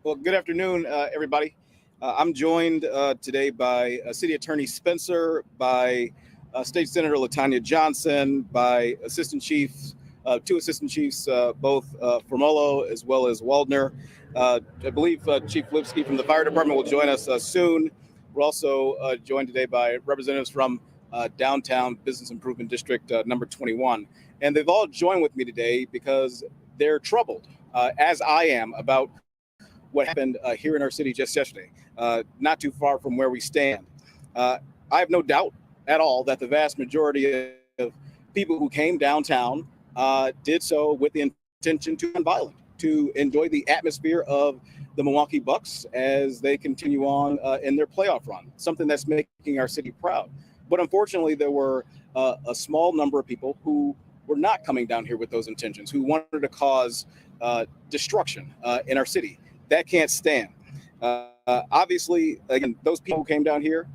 Well, good afternoon, everybody. I'm joined today by City Attorney Spencer, by State Senator Latanya Johnson, by two Assistant Chiefs, both Formolo as well as Waldner. I believe Chief Lipsky from the Fire Department will join us soon. We're also joined today by representatives from Downtown Business Improvement District number 21. And they've all joined with me today because they're troubled, as I am, about what happened here in our city just yesterday, not too far from where we stand. I have no doubt at all that the vast majority of people who came downtown did so with the intention to be violent, to enjoy the atmosphere of the Milwaukee Bucks as they continue on in their playoff run, something that's making our city proud. But unfortunately, there were a small number of people who were not coming down here with those intentions, who wanted to cause destruction in our city. That can't stand. Obviously, again, those people who came down here,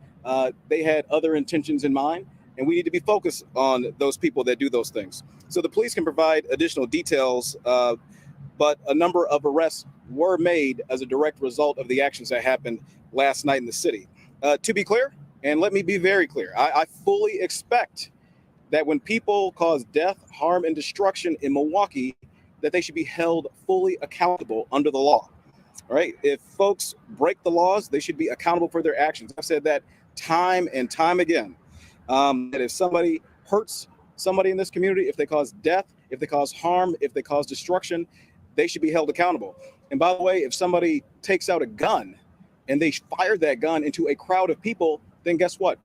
they had other intentions in mind, and we need to be focused on those people that do those things. So the police can provide additional details, but a number of arrests were made as a direct result of the actions that happened last night in the city. To be clear, and let me be very clear, I fully expect that when people cause death, harm, and destruction in Milwaukee, that they should be held fully accountable under the law. All right. If folks break the laws, they should be accountable for their actions. I've said that time and time again. That if somebody hurts somebody in this community, if they cause death, if they cause harm, if they cause destruction, they should be held accountable. And by the way, if somebody takes out a gun and they fire that gun into a crowd of people, then guess what?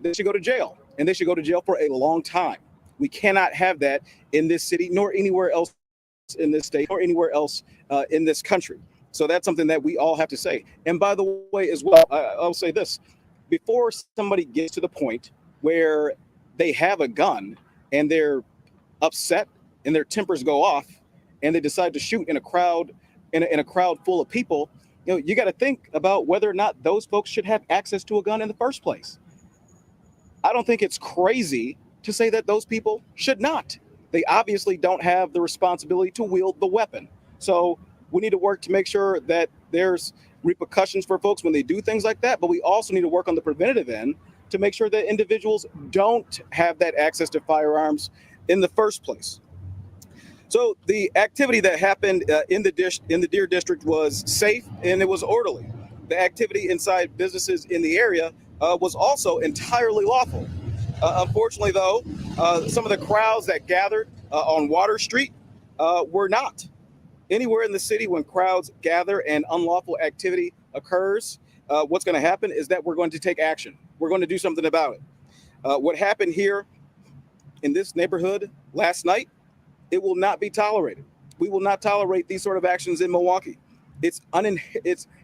They should go to jail, and they should go to jail for a long time. We cannot have that in this city, nor anywhere else in this state, or anywhere else in this country. So that's something that we all have to say. And by the way, as well, I'll say this. Before somebody gets to the point where they have a gun and they're upset and their tempers go off and they decide to shoot in a crowd, in a crowd full of people, you got to think about whether or not those folks should have access to a gun in the first place. I don't think it's crazy to say that those people should not. They obviously don't have the responsibility to wield the weapon. So we need to work to make sure that there's repercussions for folks when they do things like that. But we also need to work on the preventative end to make sure that individuals don't have that access to firearms in the first place. So the activity that happened in the Deer District was safe and it was orderly. The activity inside businesses in the area was also entirely lawful. Unfortunately, though, some of the crowds that gathered on Water Street were not. Anywhere in the city, when crowds gather and unlawful activity occurs, what's going to happen is that we're going to take action. We're going to do something about it. What happened here in this neighborhood last night, it will not be tolerated. We will not tolerate these sort of actions in Milwaukee. It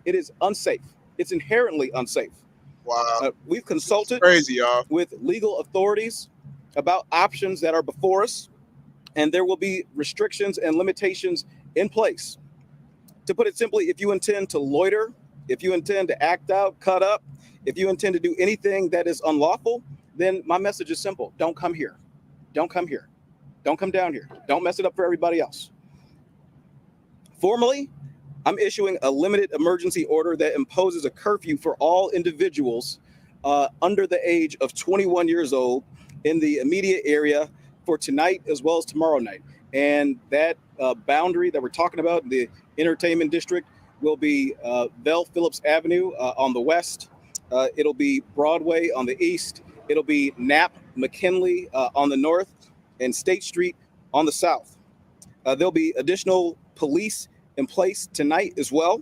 is unsafe. It's inherently unsafe. Wow. We've consulted with legal authorities about options that are before us, and there will be restrictions and limitations in place. To put it simply, if you intend to loiter, if you intend to act out, cut up, if you intend to do anything that is unlawful, then my message is simple. Don't come here. Don't come here. Don't come down here. Don't mess it up for everybody else. Formally, I'm issuing a limited emergency order that imposes a curfew for all individuals under the age of 21 years old in the immediate area for tonight as well as tomorrow night. And that boundary that we're talking about, the entertainment district, will be Bell Phillips Avenue on the west. It'll be Broadway on the east. It'll be Knapp McKinley on the north and State Street on the south. There'll be additional police in place tonight as well.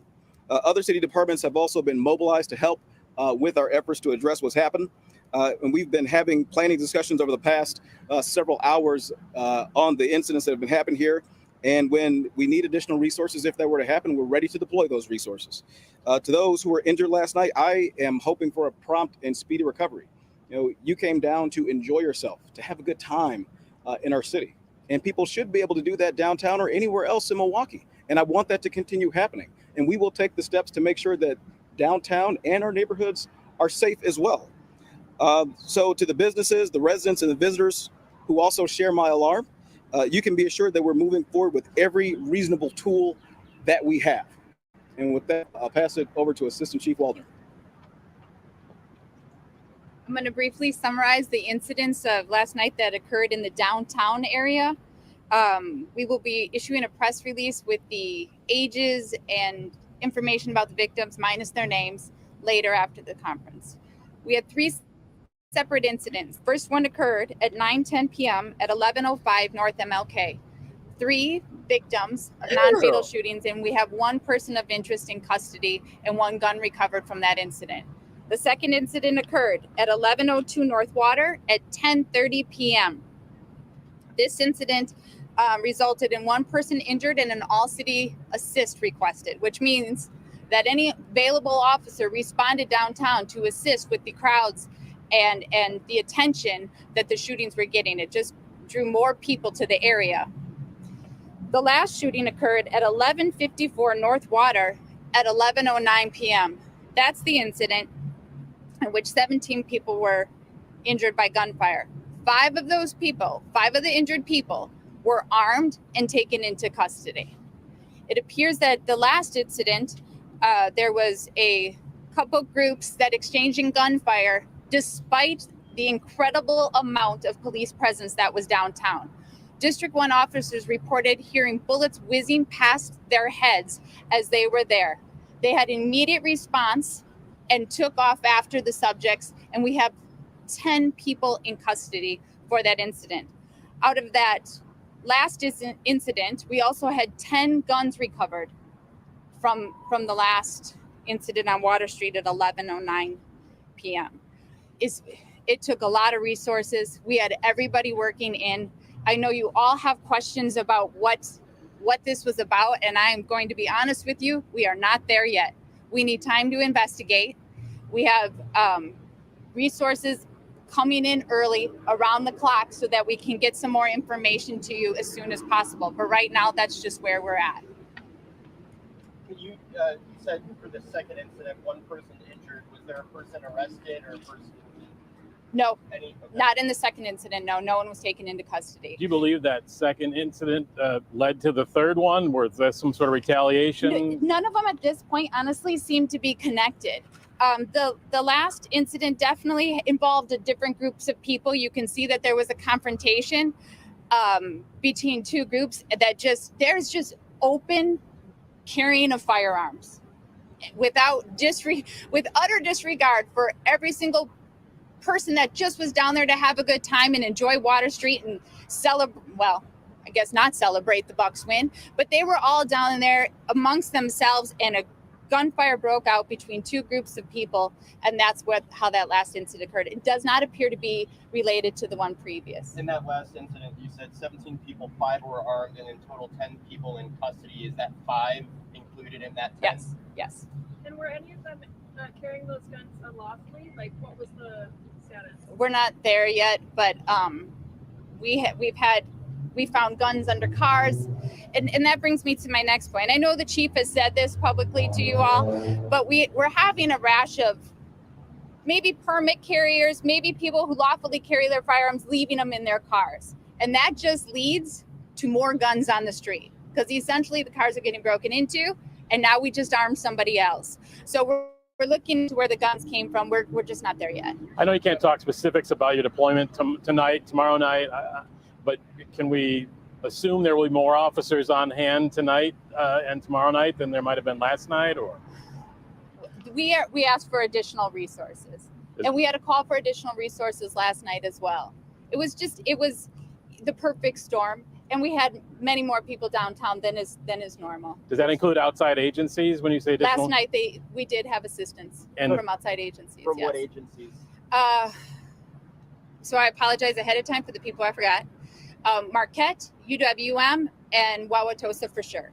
Other city departments have also been mobilized to help with our efforts to address what's happened. And we've been having planning discussions over the past several hours on the incidents that have been happening here. And when we need additional resources, if that were to happen, we're ready to deploy those resources. To those who were injured last night, I am hoping for a prompt and speedy recovery. You came down to enjoy yourself, to have a good time in our city. And people should be able to do that downtown or anywhere else in Milwaukee. And I want that to continue happening. And we will take the steps to make sure that downtown and our neighborhoods are safe as well. So to the businesses, the residents, and the visitors who also share my alarm, you can be assured that we're moving forward with every reasonable tool that we have. And with that, I'll pass it over to Assistant Chief Waldner. I'm going to briefly summarize the incidents of last night that occurred in the downtown area. We will be issuing a press release with the ages and information about the victims minus their names later after the conference. We had 3 separate incidents. First one occurred at 9:10 p.m. at 11:05 North MLK. 3 victims of non-fatal shootings, and we have 1 person of interest in custody and 1 gun recovered from that incident. The second incident occurred at 11:02 North Water at 10:30 p.m. This incident resulted in 1 person injured and an all-city assist requested, which means that any available officer responded downtown to assist with the crowds and the attention that the shootings were getting. It just drew more people to the area. The last shooting occurred at 11:54 North Water at 11:09 p.m. That's the incident in which 17 people were injured by gunfire. 5 of those people, 5 of the injured people, were armed and taken into custody. It appears that the last incident, there was a couple groups that exchanged in gunfire despite the incredible amount of police presence that was downtown. District 1 officers reported hearing bullets whizzing past their heads as they were there. They had immediate response and took off after the subjects, and we have 10 people in custody for that incident. Out of that last incident, we also had 10 guns recovered from the last incident on Water Street at 11:09 p.m. It took a lot of resources. We had everybody working in. I know you all have questions about what this was about, and I am going to be honest with you, we are not there yet. We need time to investigate. We have resources coming in early around the clock so that we can get some more information to you as soon as possible. But right now, that's just where we're at. You said for the second incident, 1 person injured. Was there a person arrested or a person? No, not in the second incident. No one was taken into custody. Do you believe that second incident led to the third one? Was there some sort of retaliation? None of them at this point, honestly, seem to be connected. The last incident definitely involved different groups of people. You can see that there was a confrontation between 2 groups there's just open carrying of firearms with utter disregard for every single person that just was down there to have a good time and enjoy Water Street and not celebrate the Bucks win, but they were all down there amongst themselves, and a gunfire broke out between 2 groups of people, and that's how that last incident occurred. It does not appear to be related to the one previous. In that last incident, you said 17 people, 5 were armed, and in total 10 people in custody. Is that 5 included in that 10? Yes. And were any of them carrying those guns unlawfully? Like, what was the status? We're not there yet, but we found guns under cars. And that brings me to my next point. I know the chief has said this publicly to you all, but we're having a rash of maybe permit carriers, maybe people who lawfully carry their firearms, leaving them in their cars. And that just leads to more guns on the street, because essentially the cars are getting broken into, and now we just armed somebody else. So we're looking to where the guns came from. We're just not there yet. I know you can't talk specifics about your deployment tonight, tomorrow night, but can we assume there will be more officers on hand tonight and tomorrow night than there might have been last night? Or we asked for additional resources, and we had a call for additional resources last night as well. It was the perfect storm, and we had many more people downtown than is normal. Does that include outside agencies when you say additional? Last night we did have assistance from outside agencies. From yes. what agencies? So I apologize ahead of time for the people I forgot. Marquette, UWM, and Wauwatosa for sure.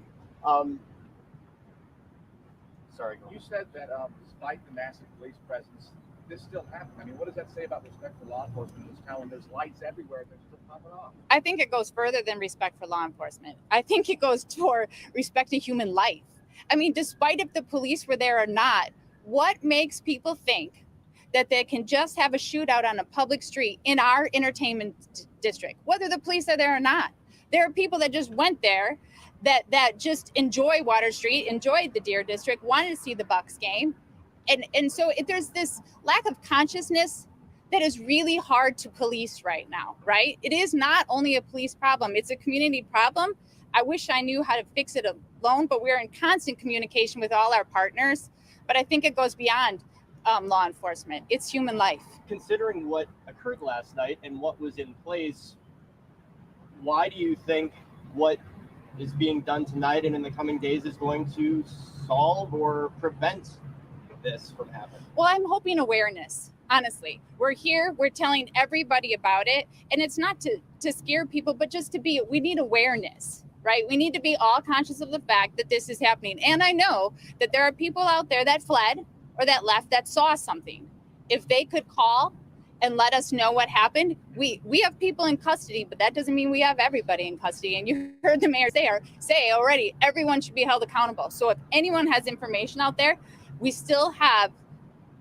Sorry. You said that despite the massive police presence, this still happened. I mean, what does that say about respect for law enforcement in this town when there's lights everywhere and they're still popping off? I think it goes further than respect for law enforcement. I think it goes toward respect to human life. I mean, despite if the police were there or not, what makes people think that they can just have a shootout on a public street in our entertainment district, whether the police are there or not? There are people that just went there that just enjoy Water Street, enjoyed the Deer District, wanted to see the Bucks game. And so there's this lack of consciousness that is really hard to police right now, right? It is not only a police problem, it's a community problem. I wish I knew how to fix it alone, but we're in constant communication with all our partners. But I think it goes beyond law enforcement. It's human life. Considering what occurred last night and what was in place, why do you think what is being done tonight and in the coming days is going to solve or prevent this from happening? Well, I'm hoping awareness. Honestly, we're here, we're telling everybody about it. And it's not to scare people, but just we need awareness, right? We need to be all conscious of the fact that this is happening. And I know that there are people out there that fled or that left that saw something. If they could call and let us know what happened, we have people in custody, but that doesn't mean we have everybody in custody. And you heard the mayor say already, everyone should be held accountable. So if anyone has information out there, we still have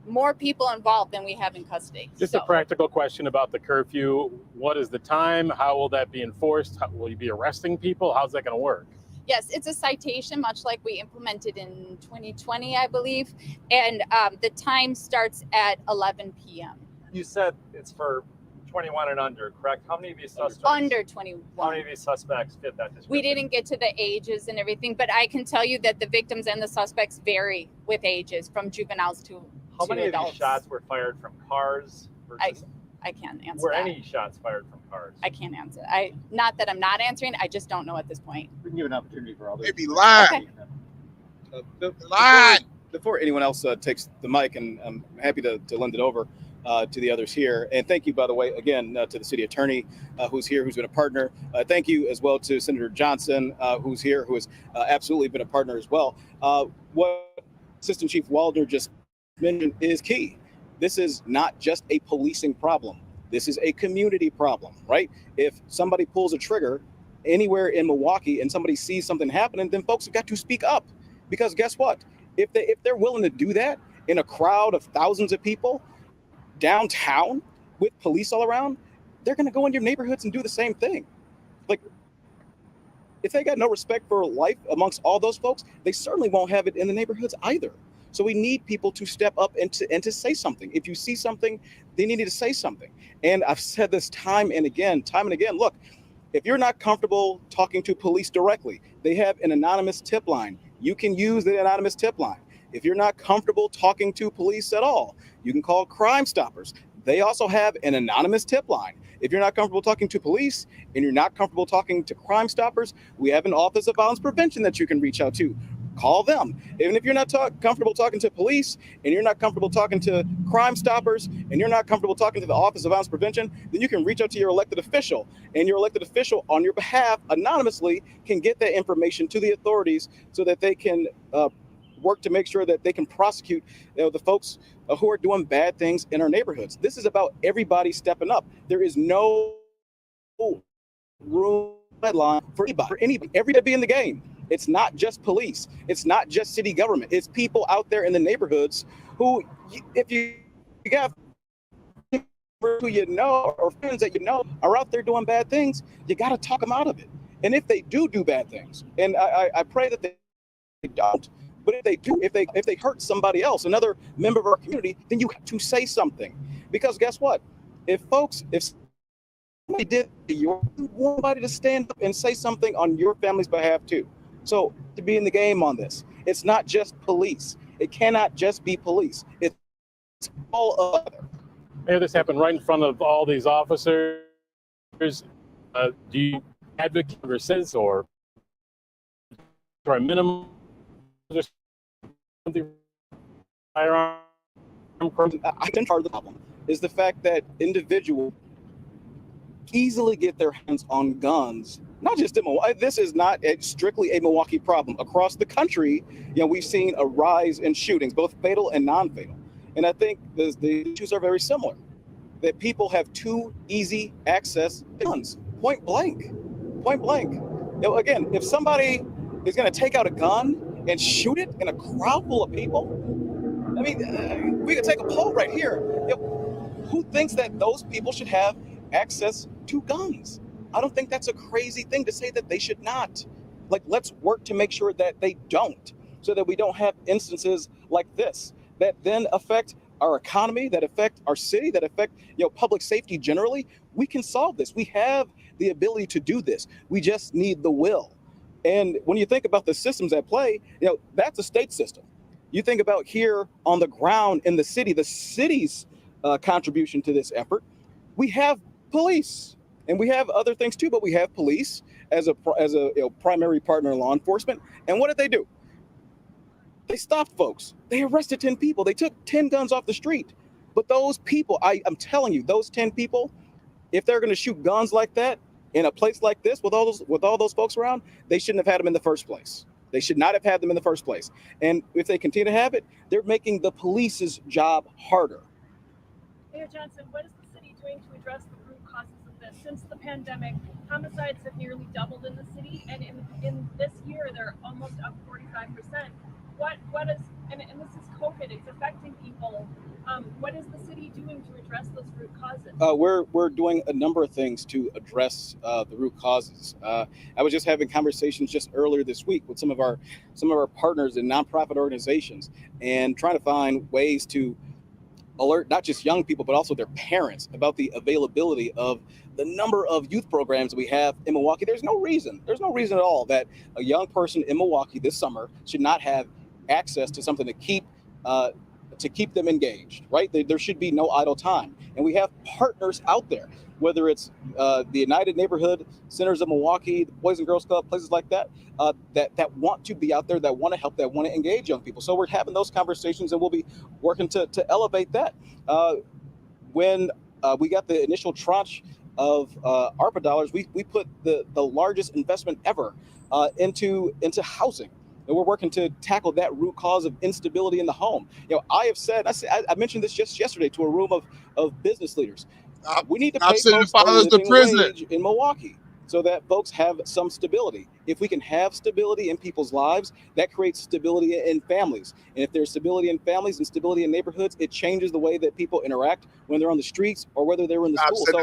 more people involved than we have in custody. Just a practical question about the curfew. What is the time? How will that be enforced? Will you be arresting people? How's that going to work? Yes, it's a citation, much like we implemented in 2020, I believe. And the time starts at 11 p.m. You said it's for 21 and under, correct? How many of these suspects? Under 21. How many of these suspects fit that description? We didn't get to the ages and everything, but I can tell you that the victims and the suspects vary with ages, from juveniles to How many adults. of these shots were fired from cars versus? I can't answer Were that. any shots fired from cars? I can't answer. Not that I'm not answering. I just don't know at this point. We can give an opportunity for others. Maybe lying. Okay. Before anyone else takes the mic, and I'm happy to lend it over to the others here. And thank you, by the way, again, to the city attorney who's here, who's been a partner. Thank you as well to Senator Johnson, who's here, who has absolutely been a partner as well. What Assistant Chief Waldner just mentioned is key. This is not just a policing problem. This is a community problem, right? If somebody pulls a trigger anywhere in Milwaukee and somebody sees something happening, then folks have got to speak up. Because guess what? If they're willing to do that in a crowd of thousands of people downtown with police all around, they're going to go in your neighborhoods and do the same thing. Like, if they got no respect for life amongst all those folks, they certainly won't have it in the neighborhoods either. So we need people to step up and to say something. If you see something, they need to say something. And I've said this time and again, look, if you're not comfortable talking to police directly, they have an anonymous tip line. You can use the anonymous tip line. If you're not comfortable talking to police at all, you can call Crime Stoppers. They also have an anonymous tip line. If you're not comfortable talking to police and you're not comfortable talking to Crime Stoppers, we have an Office of Violence Prevention that you can reach out to. Call them. Even if you're not comfortable talking to police and you're not comfortable talking to Crime Stoppers and you're not comfortable talking to the Office of Violence Prevention, then you can reach out to your elected official, and your elected official on your behalf anonymously can get that information to the authorities so that they can work to make sure that they can prosecute the folks who are doing bad things in our neighborhoods. This is about everybody stepping up. There is no room deadline for anybody. Everybody be in the game. It's not just police. It's not just city government. It's people out there in the neighborhoods who, if you got who you know or friends that you know are out there doing bad things, you got to talk them out of it. And if they do bad things, and I pray that they don't, but if they do, if they hurt somebody else, another member of our community, then you have to say something. Because guess what? If somebody did, you want somebody to stand up and say something on your family's behalf too. So to be in the game on this, it's not just police. It cannot just be police. It's all other. Mayor, this happened right in front of all these officers. Do you advocate for citizens or a minimum firearm? I think part of the problem is the fact that individuals easily get their hands on guns. Not just in Milwaukee. This is not strictly a Milwaukee problem. Across the country, we've seen a rise in shootings, both fatal and non-fatal. And I think the issues are very similar. That people have too easy access to guns, point blank. Again, if somebody is going to take out a gun and shoot it in a crowd full of people, I mean, we could take a poll right here. Who thinks that those people should have access to guns? I don't think that's a crazy thing to say that they should not. Like, let's work to make sure that they don't, so that we don't have instances like this that then affect our economy, that affect our city, that affect public safety generally. We can solve this. We have the ability to do this. We just need the will. And when you think about the systems at play, that's a state system. You think about here on the ground in the city's contribution to this effort. We have police, and we have other things too, but we have police as a primary partner in law enforcement. And what did they do? They stopped folks. They arrested 10 people. They took 10 guns off the street. But those people, I'm telling you, those 10 people, if they're going to shoot guns like that in a place like this with all those folks around, they shouldn't have had them in the first place. They should not have had them in the first place. And if they continue to have it, they're making the police's job harder. Mayor Johnson, what is the city doing to address the root causes of this? Since the pandemic, homicides have nearly doubled in the city, and in this year they're almost up 45%. What is, and this is COVID, it's affecting people. What is the city doing to address those root causes? We're doing a number of things to address the root causes. I was just having conversations just earlier this week with some of our partners in nonprofit organizations, and trying to find ways to alert not just young people but also their parents about the availability of the number of youth programs we have in Milwaukee. There's no reason at all that a young person in Milwaukee this summer should not have access to something to keep them engaged, right? There should be no idle time. And we have partners out there, whether it's the United Neighborhood Centers of Milwaukee, the Boys and Girls Club, places like that, that want to be out there, that want to help, that want to engage young people. So we're having those conversations, and we'll be working to elevate that. When we got the initial tranche of ARPA dollars, we put the largest investment ever into housing. And we're working to tackle that root cause of instability in the home. I have said, I mentioned this just yesterday to a room of business leaders. We need to pay folks a living wage in Milwaukee so that folks have some stability. If we can have stability in people's lives, that creates stability in families. And if there's stability in families and stability in neighborhoods, it changes the way that people interact when they're on the streets or whether they're in the schools. So there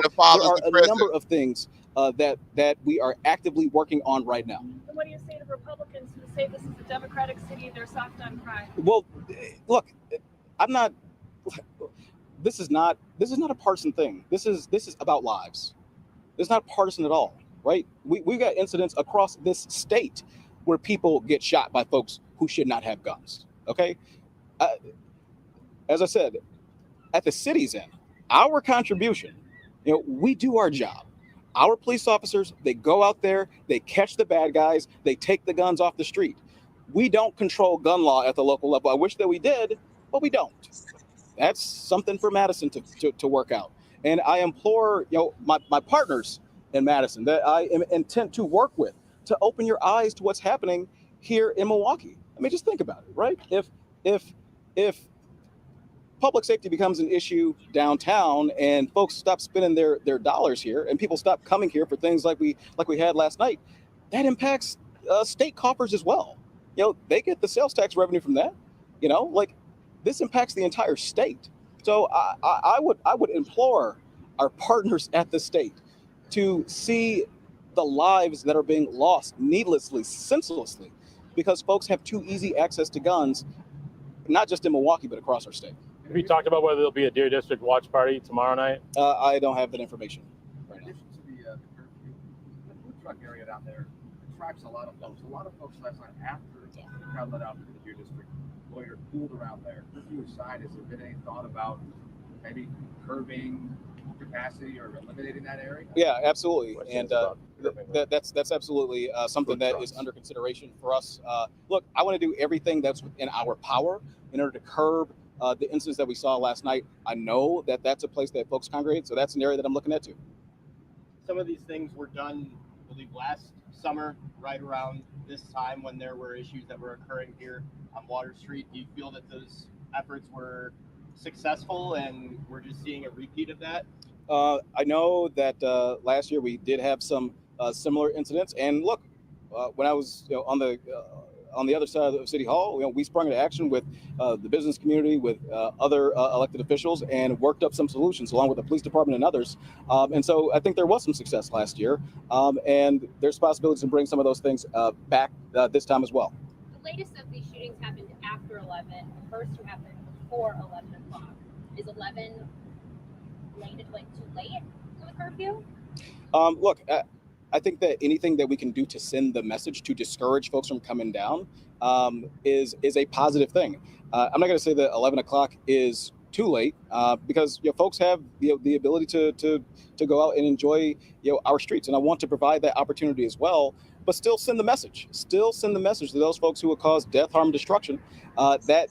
are a number of things that we are actively working on right now. And what do you say to Republicans who say this is a Democratic city, they're soft on crime? Well, look, this is not a partisan thing. This is about lives. It's not partisan at all, right? We've got incidents across this state where people get shot by folks who should not have guns, okay? As I said, at the city's end, our contribution, we do our job. Our police officers, they go out there, they catch the bad guys, they take the guns off the street. We don't control gun law at the local level. I wish that we did, but we don't. That's something for Madison to work out. And I implore my partners in Madison that I am intent to work with to open your eyes to what's happening here in Milwaukee. I mean, just think about it, right? If public safety becomes an issue downtown and folks stop spending their dollars here and people stop coming here for things like we had last night, that impacts state coffers as well. They get the sales tax revenue from that. This impacts the entire state. So I would implore our partners at the state to see the lives that are being lost needlessly, senselessly, because folks have too easy access to guns, not just in Milwaukee, but across our state. Have you talked about whether there'll be a Deer District watch party tomorrow night? I don't have that information right now. In addition to the curfew, the food truck area down there attracts a lot of folks. A lot of folks last night after the crowd let out to the Deer District loitered, pooled around there. Curfew aside, has there been any thought about maybe curbing capacity or eliminating that area? Yeah, absolutely. And that's absolutely something that is under consideration for us. Look, I want to do everything that's within our power in order to curb the incidents that we saw last night. I know that that's a place that folks congregate, so that's an area that I'm looking at too. Some of these things were done, I believe, last summer, right around this time when there were issues that were occurring here on Water Street. Do you feel that those efforts were successful and we're just seeing a repeat of that? I know that last year we did have some similar incidents. And look, when I was on the on the other side of City Hall, we sprung into action with the business community, with other elected officials, and worked up some solutions along with the police department and others. And so I think there was some success last year, and there's possibilities to bring some of those things back this time as well. The latest of these shootings happened after 11. The first two happened before 11 o'clock. Is 11 too late for the curfew? Look, I think that anything that we can do to send the message to discourage folks from coming down is a positive thing. I'm not going to say that 11 o'clock is too late because folks have the ability to go out and enjoy our streets, and I want to provide that opportunity as well. But still send the message. Still send the message to those folks who will cause death, harm, and destruction that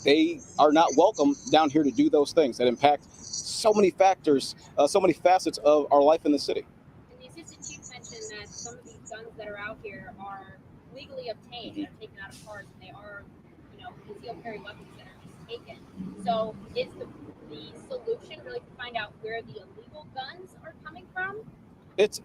they are not welcome down here to do those things that impact so many factors, so many facets of our life in the city. And the assistant chief mentioned that some of these guns that are out here are legally obtained and are taken out of cars, and they are, concealed carry weapons that are just taken. So is the solution really to find out where the illegal guns are coming from? It's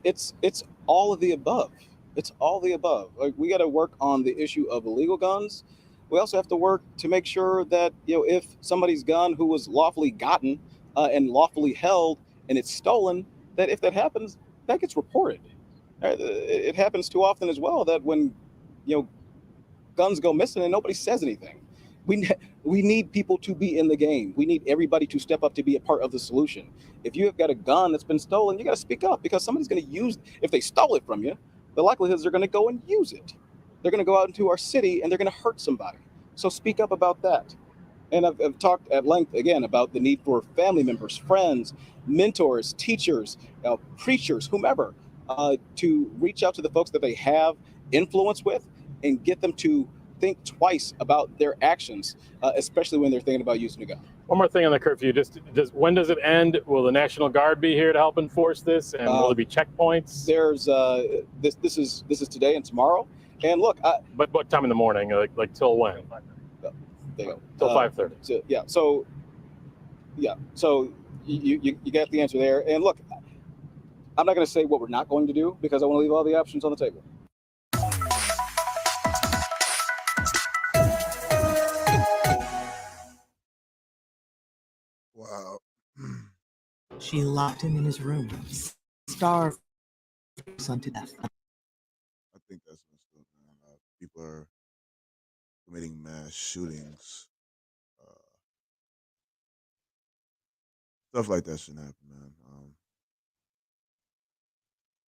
all of the above. It's all the above. Like, we got to work on the issue of illegal guns. We also have to work to make sure that if somebody's gun who was lawfully gotten and lawfully held and it's stolen, that if that happens, that gets reported. It happens too often as well that when guns go missing and nobody says anything. We need people to be in the game. We need everybody to step up to be a part of the solution. If you have got a gun that's been stolen, you got to speak up, because somebody's going to use. If they stole it from you, the likelihood is they're going to go and use it. They're going to go out into our city and they're going to hurt somebody. So speak up about that. And I've talked at length again about the need for family members, friends, mentors, teachers, preachers, whomever, to reach out to the folks that they have influence with and get them to think twice about their actions, especially when they're thinking about using a gun. One more thing on the curfew. When does it end? Will the National Guard be here to help enforce this? And will there be checkpoints? There's this is today and tomorrow. And look, but what time in the morning? Like till when? There you go. Till 5:30. So you got the answer there. And look, I'm not going to say what we're not going to do, because I want to leave all the options on the table. Wow. She locked him in his room, starved his son to death. I think that's messed up, man. People are committing mass shootings. Stuff like that shouldn't happen, man.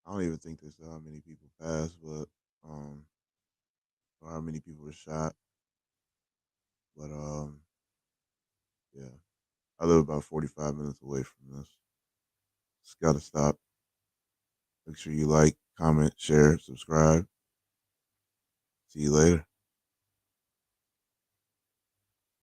I don't even think there's how many people passed, but or how many people were shot. But yeah, I live about 45 minutes away from this. It's got to stop. Make sure you like, comment, share, subscribe. See you later.